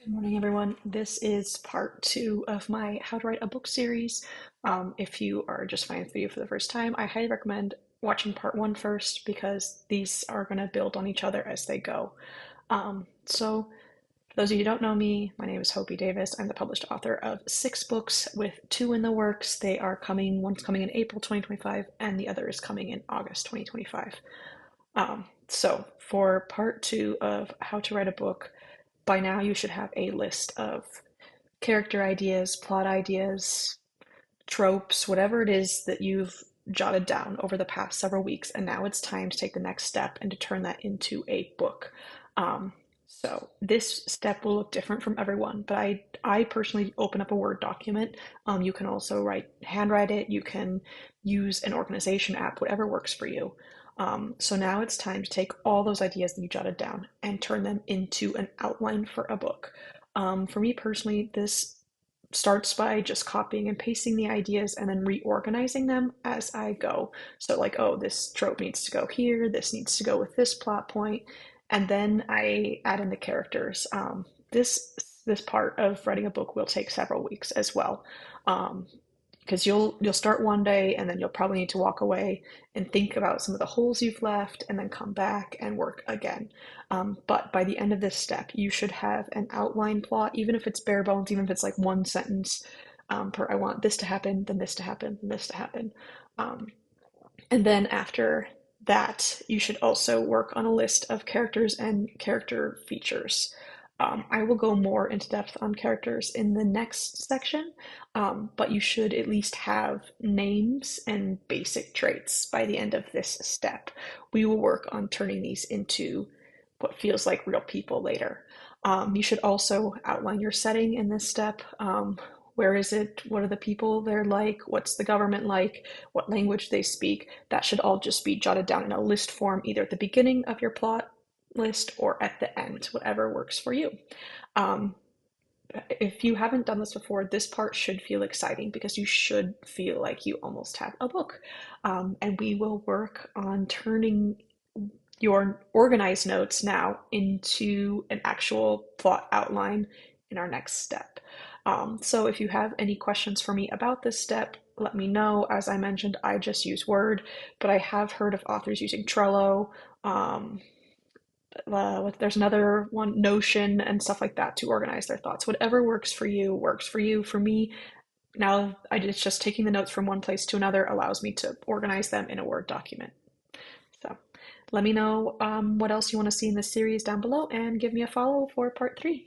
Good morning, everyone. This is part two of my How to Write a Book series. If you are just finding the video for the first time, I highly recommend watching part one first because these are going to build on each other as they go. For those of you who don't know me, my name is Hopi Davis. I'm the published author of 6 books with 2 in the works. They are coming, one's coming in April 2025, and the other is coming in August 2025. For part two of How to Write a Book, by now you should have a list of character ideas, plot ideas, tropes, whatever it is that you've jotted down over the past several weeks. And now it's time to take the next step and to turn that into a book. This step will look different from everyone, but I personally open up a Word document. You can also handwrite it. You can use an organization app, whatever works for you. So now it's time to take all those ideas that you jotted down and turn them into an outline for a book. For me personally, this starts by just copying and pasting the ideas and then reorganizing them as I go. So, like, oh, this trope needs to go here, this needs to go with this plot point, and then I add in the characters. This part of writing a book will take several weeks as well. Um, because you'll start one day and then you'll probably need to walk away and think about some of the holes you've left and then come back and work again. But by the end of this step, you should have an outline plot, even if it's bare bones, even if it's like one sentence per I want this to happen, then this to happen, then this to happen. Um, and then after that, you should also work on a list of characters and character features. I will go more into depth on characters in the next section, but you should at least have names and basic traits by the end of this step. We will work on turning these into what feels like real people later. You should also outline your setting in this step. Where is it? What are the people they're like? What's the government like? What language they speak? That should all just be jotted down in a list form, either at the beginning of your plot list or at the end, whatever works for you. Um, if you haven't done this before, this part should feel exciting because you should feel like you almost have a book. And we will work on turning your organized notes now into an actual plot outline in our next step. So if you have any questions for me about this step, let me know. As I mentioned, I just use Word, but I have heard of authors using Trello. Um, there's another one, Notion, and stuff like that to organize their thoughts. Whatever works for you works for you. For me, now it's just taking the notes from one place to another allows me to organize them in a Word document. So let me know what else you want to see in this series down below and give me a follow for part 3.